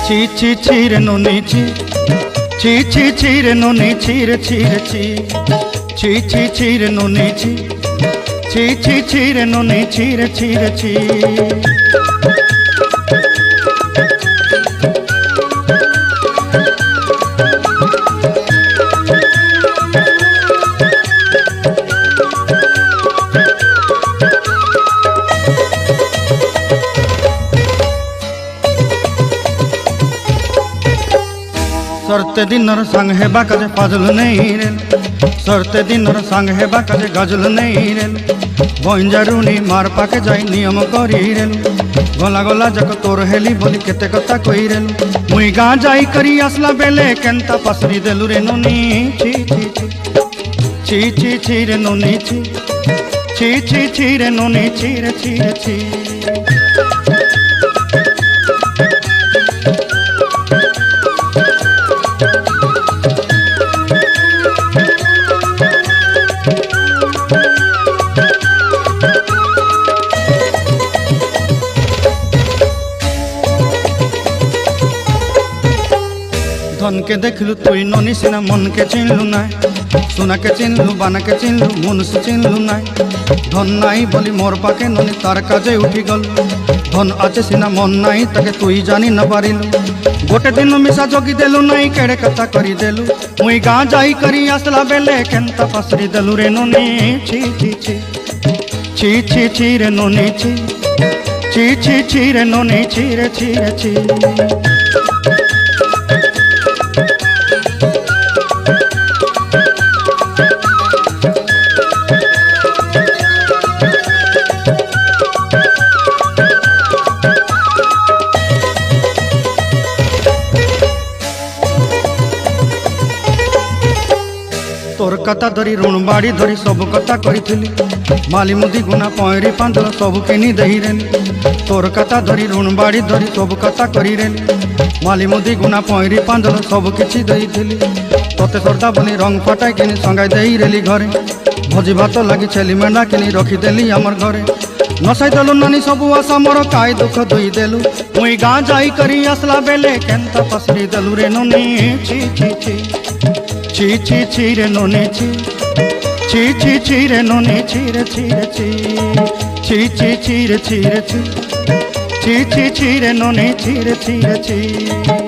ছি ছি ছি রে নুনি ছি, ছি ছি ছি রে নুনি ছি রে ছি রে ছি, ছি ছি ছি রে নুনি ছি, ছি ছি ছি রে নুনি ছি রে ছি রে ছি। सरते दिनर संग हेबा काजे पाजल नहीं रे, सरते दिनर संग हेबा काजे गजल नहीं रे। बंजारुनी मार पाके जाई नियम करी रे, गला गला जक तोर हेली बोली केते कथा कही रे। मुई गाँ जाई करी आसला बेले केंता पसरी देलु रे नुनी छी छी छी, छी छी छी रे नुनी छी, छी छी छी रे नुनी छी रे छी रे छी। धन के देखलु तुई ननी सिना मन के चिन्हलु नाय, सोना के चिन्हलु बाना के चिन्हलु मुनुष चिन्हलु नाय। धन नाई बोली मोर पाके ननी तार काजे उठी गल, धन आचे सिना मन नाई ताके तुई जानी न पारिलु। गोटे दिन मिसा जोगी देलु नाई केड़े कथा करी देलु, मुई गाँ जाई करी आसला बेले केंता पसरी देलु रे ननी छी छी छी, छी छी छी रे ननी छी, छी छी छी रे ननी छी रे छी रे छी। तोर कथा धरी ऋण बाड़ी धरी सब कथा करी, माली मुदी गुना पयरी पांदल सब किनी दही रे। तोर कथा धरी ऋण बाड़ी धरी सब कथा करी रे, माली मुदी गुना पयरी पांदल सब किछि दही थिली। तोते सरदा बनी रंग फटाई किनी संगाई देई रेली घरे, भोजी भात लगी छेली मेंढा किनी रखी देली हमर घरे। नसाई देलु नानी सबु आशा मोर काय दुख दुई देलु, मुई गाँ जाई करी आसला बेले केंता पसरी देलु रे नुनी छी छी छी, ची ची ची रे नुनी ची, ची ची ची रे नुनी ची रे ची रे ची, ची ची ची रे ची रे ची, ची ची ची रे नुनी ची रे ची रे ची।